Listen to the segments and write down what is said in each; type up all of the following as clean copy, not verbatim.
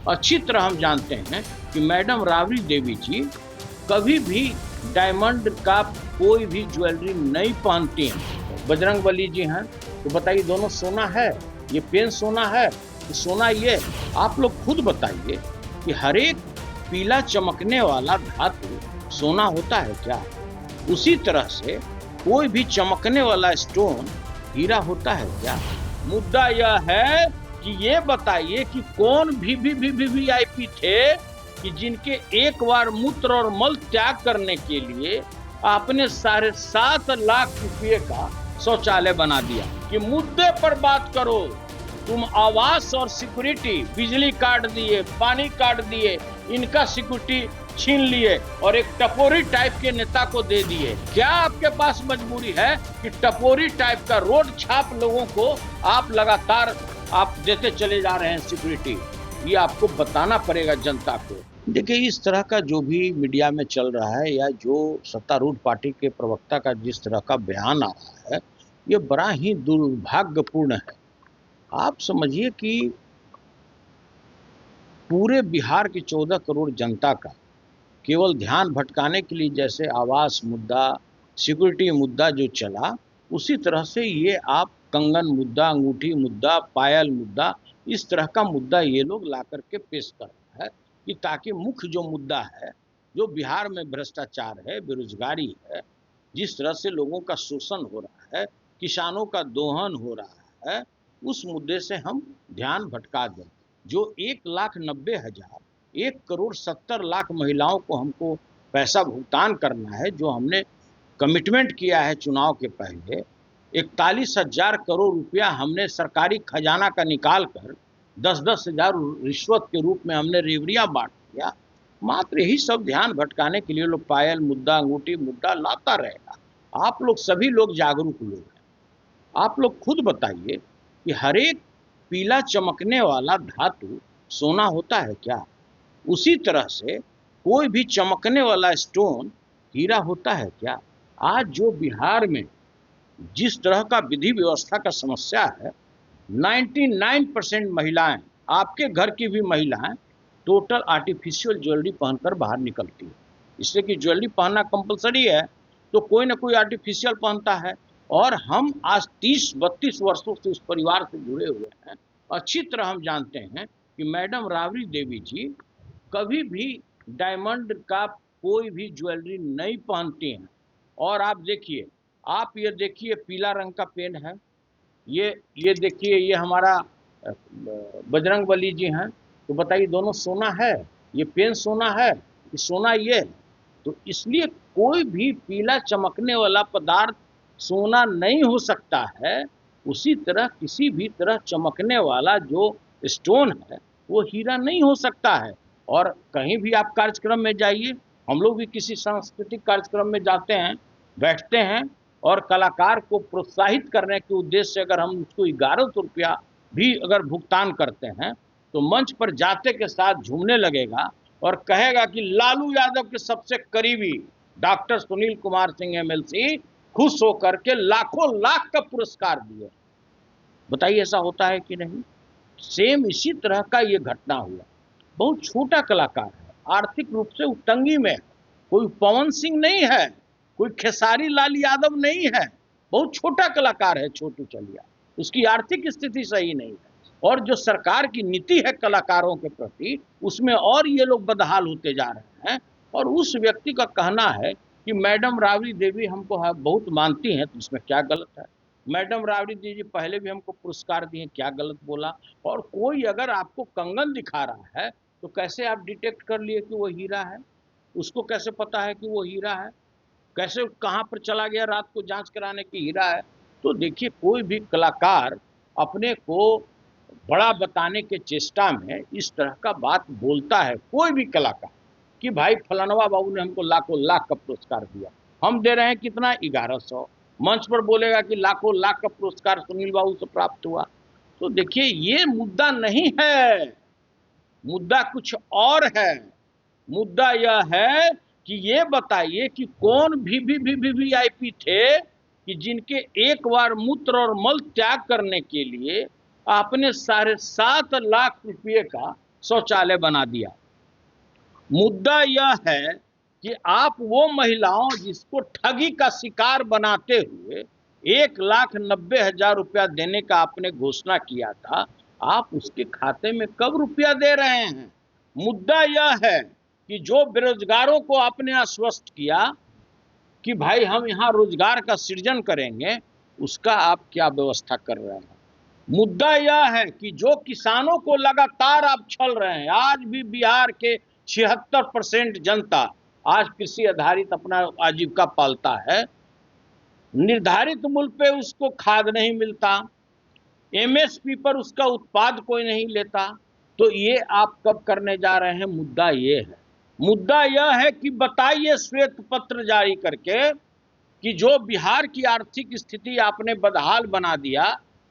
अच्छी तरह हम जानते हैं कि मैडम राबड़ी देवी जी कभी भी डायमंड का कोई भी ज्वेलरी नहीं पहनती हैं। बजरंगबली जी हैं तो बताइए दोनों सोना है, ये पेन सोना है, ये सोना ये। आप लोग खुद बताइए कि हर एक पीला चमकने वाला धातु सोना होता है क्या? उसी तरह से कोई भी चमकने वाला स्टोन हीरा होता है क्या? मुद्दा यह है कि ये बताइए कि कौन वीवीआईपी थे कि जिनके एक बार मूत्र और मल त्याग करने के लिए आपने 7.5 लाख रुपए का शौचालय बना दिया। कि मुद्दे पर बात करो। तुम आवास और सिक्योरिटी, बिजली काट दिए, पानी काट दिए, इनका सिक्योरिटी छीन लिए और एक टपोरी टाइप के नेता को दे दिए। क्या आपके पास मजबूरी है कि टपोरी टाइप का रोड छाप लोगों को आप लगातार आप देते चले जा रहे हैं सिक्योरिटी? ये आपको बताना पड़ेगा जनता को। देखिए, इस तरह का जो भी मीडिया में चल रहा है या जो सत्तारूढ़ पार्टी के प्रवक्ता का जिस तरह का बयान आ रहा है, ये बड़ा ही दुर्भाग्यपूर्ण है। आप समझिए कि पूरे बिहार की 14 करोड़ जनता का केवल ध्यान भटकाने के लिए जैसे आवास मुद्दा, सिक्योरिटी मुद्दा जो चला, उसी तरह से ये आप कंगन मुद्दा, अंगूठी मुद्दा, पायल मुद्दा, इस तरह का मुद्दा ये लोग ला करके पेश कर रहा है कि ताकि मुख्य जो मुद्दा है, जो बिहार में भ्रष्टाचार है, बेरोजगारी है, जिस तरह से लोगों का शोषण हो रहा है, किसानों का दोहन हो रहा है, उस मुद्दे से हम ध्यान भटका दें। जो 1,90,000 1,70,00,000 महिलाओं को हमको पैसा भुगतान करना है, जो हमने कमिटमेंट किया है चुनाव के पहले, 41,000 करोड़ रुपया हमने सरकारी खजाना का निकाल कर 10-10 हज़ार रिश्वत के रूप में हमने रेवड़ियाँ बांट दिया। मात्र यही सब ध्यान भटकाने के लिए लोग पायल मुद्दा, अंगूठी मुद्दा लाता रहेगा। आप लोग सभी लोग जागरूक लोग हैं। आप लोग खुद बताइए कि हर एक पीला चमकने वाला धातु सोना होता है क्या? उसी तरह से कोई भी चमकने वाला स्टोन हीरा होता है क्या? आज जो बिहार में जिस तरह का विधि व्यवस्था का समस्या है, 99% महिलाएं, आपके घर की भी महिलाएं टोटल आर्टिफिशियल ज्वेलरी पहनकर बाहर निकलती है। इसलिए कि ज्वेलरी पहनना कंपलसरी है, तो कोई ना कोई आर्टिफिशियल पहनता है। और हम आज 30-32 वर्षों से उस परिवार से जुड़े हुए हैं। अच्छी तरह हम जानते हैं कि मैडम राबड़ी देवी जी कभी भी डायमंड का कोई भी ज्वेलरी नहीं पहनती हैं। और आप देखिए, आप ये देखिए पीला रंग का पेन है, ये देखिए, ये हमारा बजरंगबली जी हैं तो बताइए दोनों सोना है, ये पेन सोना है, ये सोना ये। तो इसलिए कोई भी पीला चमकने वाला पदार्थ सोना नहीं हो सकता है। उसी तरह किसी भी तरह चमकने वाला जो स्टोन है वो हीरा नहीं हो सकता है। और कहीं भी आप कार्यक्रम में जाइए, हम लोग भी किसी सांस्कृतिक कार्यक्रम में जाते हैं, बैठते हैं और कलाकार को प्रोत्साहित करने के उद्देश्य से अगर हम उसको 1100 रुपया भी अगर भुगतान करते हैं तो मंच पर जाते के साथ झूमने लगेगा और कहेगा कि लालू यादव के सबसे करीबी डॉक्टर सुनील कुमार सिंह एमएलसी खुश होकर के लाखों लाख का पुरस्कार दिए। बताइए ऐसा होता है कि नहीं? सेम इसी तरह का ये घटना हुआ। बहुत छोटा कलाकार है, आर्थिक रूप से तंगी में है, कोई पवन सिंह नहीं है, कोई खेसारी लाल यादव नहीं है, बहुत छोटा कलाकार है छोटू चलिया, उसकी आर्थिक स्थिति सही नहीं है। और जो सरकार की नीति है कलाकारों के प्रति, उसमें और ये लोग बदहाल होते जा रहे हैं। और उस व्यक्ति का कहना है कि मैडम राबड़ी देवी हमको बहुत मानती हैं, तो इसमें क्या गलत है? मैडम राबड़ी देवी पहले भी हमको पुरस्कार दिए, क्या गलत बोला? और कोई अगर आपको कंगन दिखा रहा है तो कैसे आप डिटेक्ट कर लिए कि वो हीरा है? उसको कैसे पता है कि वो हीरा है? कैसे कहाँ पर चला गया रात को जांच कराने की हीरा है? तो देखिए, कोई भी कलाकार अपने को बड़ा बताने के चेष्टा में इस तरह का बात बोलता है, कोई भी कलाकार, कि भाई फलानवा बाबू ने हमको लाखों लाख का पुरस्कार दिया, हम दे रहे हैं कितना? 1100। मंच पर बोलेगा कि लाखों लाख का पुरस्कार सुनील बाबू से प्राप्त हुआ। तो देखिए, ये मुद्दा नहीं है, मुद्दा कुछ और है। मुद्दा यह है कि ये बताइए कि कौन वीवीआईपी थे कि जिनके एक बार मूत्र और मल त्याग करने के लिए आपने 7.5 लाख रुपये का शौचालय बना दिया। मुद्दा यह है कि आप वो महिलाओं जिसको ठगी का शिकार बनाते हुए 1,90,000 रुपया देने का आपने घोषणा किया था, आप उसके खाते में कब रुपया दे रहे हैं? मुद्दा यह है कि जो बेरोजगारों को आपने आश्वस्त किया कि भाई हम यहाँ रोजगार का सृजन करेंगे, उसका आप क्या व्यवस्था कर रहे हैं? मुद्दा यह है कि जो किसानों को लगातार आप छल रहे हैं, आज भी बिहार के 76% जनता आज कृषि आधारित अपना आजीविका पालता है। निर्धारित मूल्य पे उसको खाद नहीं मिलता, एमएसपी पर उसका उत्पाद कोई नहीं लेता, तो ये आप कब करने जा रहे हैं? मुद्दा ये है। मुद्दा यह है कि बताइए श्वेत पत्र जारी करके कि जो बिहार की आर्थिक स्थिति आपने बदहाल बना दिया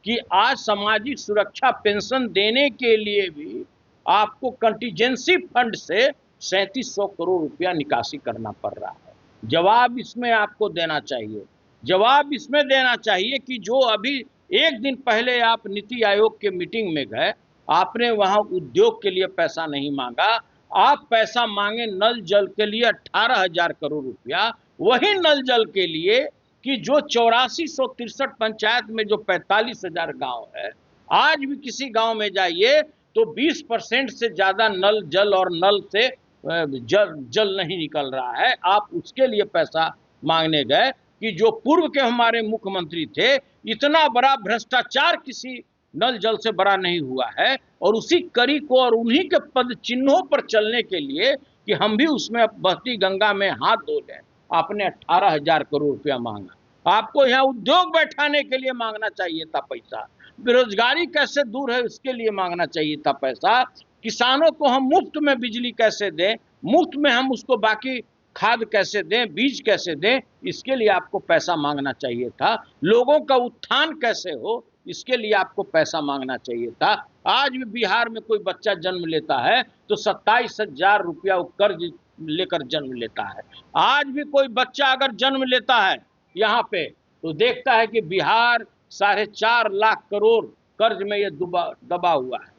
कि आज सामाजिक सुरक्षा पेंशन देने के लिए भी आपको कंटीजेंसी फंड से 3700 करोड़ रुपया निकासी करना पड़ रहा है। जवाब इसमें आपको देना चाहिए। जवाब इसमें देना चाहिए कि जो अभी एक दिन पहले आप नीति आयोग के मीटिंग में गए, आपने वहां उद्योग के लिए पैसा नहीं मांगा, आप पैसा मांगे नल जल के लिए 18,000 करोड़ रुपया। वही नल जल के लिए कि जो 8463 पंचायत में जो 45,000 गांव है, आज भी किसी गांव में जाइए तो 20% से ज्यादा नल जल और नल से जल नहीं निकल रहा है। आप उसके लिए पैसा मांगने गए कि जो पूर्व के हमारे मुख्यमंत्री थे, इतना बड़ा भ्रष्टाचार किसी नल जल से बड़ा नहीं हुआ है, और उसी कड़ी को और उन्हीं के पद चिन्हों पर चलने के लिए कि हम भी उसमें बहती गंगा में हाथ धो लें, आपने 18,000 करोड़ रुपया मांगा। आपको यहाँ उद्योग बैठाने के लिए मांगना चाहिए था पैसा, बेरोजगारी कैसे दूर है उसके लिए मांगना चाहिए था पैसा, किसानों को हम मुफ्त में बिजली कैसे दें, मुफ्त में हम उसको बाकी खाद कैसे दें, बीज कैसे दें, इसके लिए आपको पैसा मांगना चाहिए था। लोगों का उत्थान कैसे हो, इसके लिए आपको पैसा मांगना चाहिए था। आज भी बिहार में कोई बच्चा जन्म लेता है तो 27,000 रुपया कर्ज लेकर जन्म लेता है। आज भी कोई बच्चा अगर जन्म लेता है यहाँ पे तो देखता है कि बिहार 4.5 लाख करोड़ कर्ज में ये दबा हुआ है।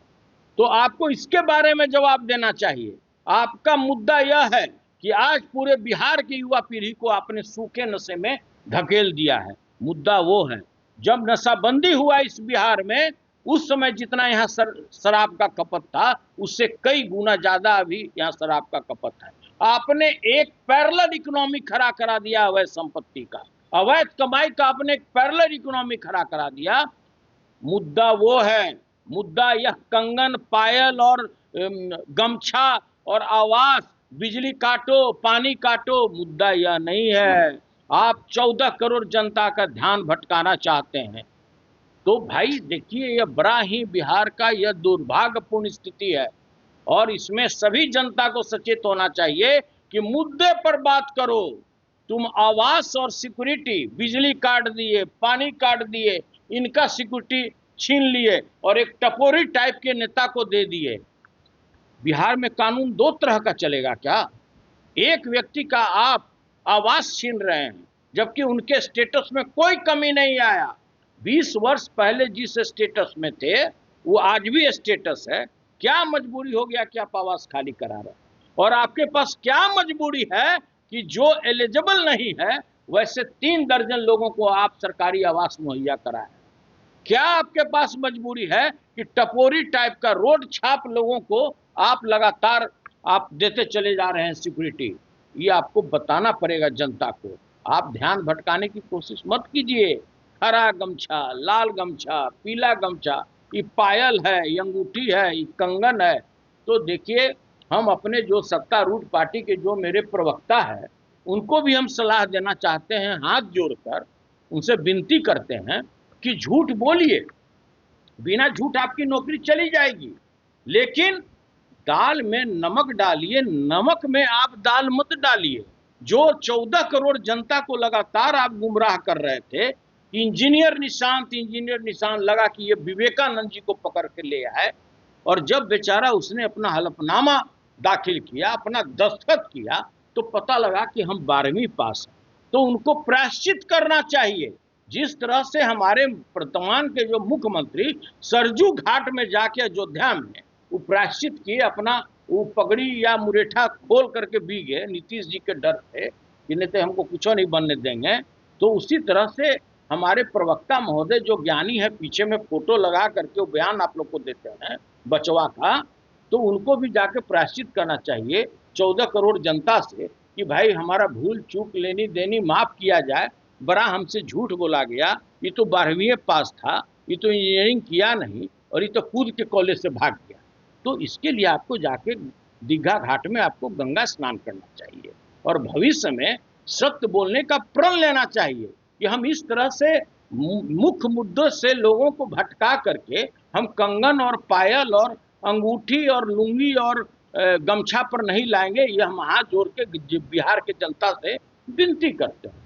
तो आपको इसके बारे में जवाब देना चाहिए। आपका मुद्दा यह है कि आज पूरे बिहार की युवा पीढ़ी को आपने सूखे नशे में धकेल दिया है। मुद्दा वो है, जब नशाबंदी हुआ इस बिहार में, उस समय जितना यहाँ शराब का खपत था, उससे कई गुना ज्यादा अभी यहाँ शराब का खपत है। आपने एक पैरेलल इकोनॉमी खड़ा करा दिया अवैध संपत्ति का, अवैध कमाई का आपने एक पैरेलल इकोनॉमी खड़ा करा दिया। मुद्दा वो है, मुद्दा यह कंगन, पायल और गमछा और आवास, बिजली काटो, पानी काटो, मुद्दा यह नहीं है। आप 14 करोड़ जनता का ध्यान भटकाना चाहते हैं। तो भाई देखिए, यह बड़ा ही बिहार का यह दुर्भाग्यपूर्ण स्थिति है, और इसमें सभी जनता को सचेत होना चाहिए कि मुद्दे पर बात करो। तुम आवास और सिक्योरिटी, बिजली काट दिए, पानी काट दिए, इनका सिक्योरिटी छीन लिए और एक टपोरी टाइप के नेता को दे दिए। बिहार में कानून दो तरह का चलेगा क्या? एक व्यक्ति का आप आवास छीन रहे हैं जबकि उनके स्टेटस में कोई कमी नहीं आया। 20 वर्ष पहले जिस स्टेटस में थे वो आज भी स्टेटस है। क्या मजबूरी हो गया कि आप आवास खाली करा रहे हैं? और आपके पास क्या मजबूरी है कि जो एलिजिबल नहीं है वैसे 3 दर्जन लोगों को आप सरकारी आवास मुहैया कराएं? क्या आपके पास मजबूरी है कि टपोरी टाइप का रोड छाप लोगों को आप लगातार आप देते चले जा रहे हैं सिक्योरिटी? ये आपको बताना पड़ेगा जनता को। आप ध्यान भटकाने की कोशिश मत कीजिए। हरा गमछा, लाल गमछा, पीला गमछा, ये पायल है, ये अंगूठी है, ये कंगन है। तो देखिए, हम अपने जो सत्तारूढ़ पार्टी के जो मेरे प्रवक्ता है उनको भी हम सलाह देना चाहते हैं, हाथ जोड़कर उनसे विनती करते हैं कि झूठ बोलिए, बिना झूठ आपकी नौकरी चली जाएगी, लेकिन दाल में नमक डालिए, नमक में आप दाल मत डालिए। जो 14 करोड़ जनता को लगातार आप गुमराह कर रहे थे, इंजीनियर निशांत लगा कि ये विवेकानंद जी को पकड़ के ले आए, और जब बेचारा उसने अपना हलफनामा दाखिल किया, अपना दस्तखत किया, तो पता लगा कि हम 12वीं पास हैं। तो उनको प्रायश्चित करना चाहिए। जिस तरह से हमारे वर्तमान के जो मुख्यमंत्री सरजू घाट में जाके अयोध्या में वो प्रायश्चित किए, अपना वो पगड़ी या मुरेठा खोल करके भी गए नीतीश जी के डर से कि नहीं तो हमको कुछ नहीं बनने देंगे। तो उसी तरह से हमारे प्रवक्ता महोदय जो ज्ञानी है, पीछे में फोटो लगा करके वो बयान आप लोग को देते हैं बचवा का, तो उनको भी जाके प्रायश्चित करना चाहिए 14 करोड़ जनता से कि भाई हमारा भूल चूक लेनी देनी माफ किया जाए, बड़ा हमसे झूठ बोला गया, ये तो 12वीं पास था, ये तो इंजीनियरिंग किया नहीं, और ये तो कूद के कॉलेज से भाग गया। तो इसके लिए आपको जाके दीघा घाट में आपको गंगा स्नान करना चाहिए और भविष्य में सत्य बोलने का प्रण लेना चाहिए कि हम इस तरह से मुख्य मुद्दों से लोगों को भटका करके हम कंगन और पायल और अंगूठी और लुंगी और गमछा पर नहीं लाएंगे। ये हम हाथ जोड़ के बिहार के जनता से विनती करते हैं।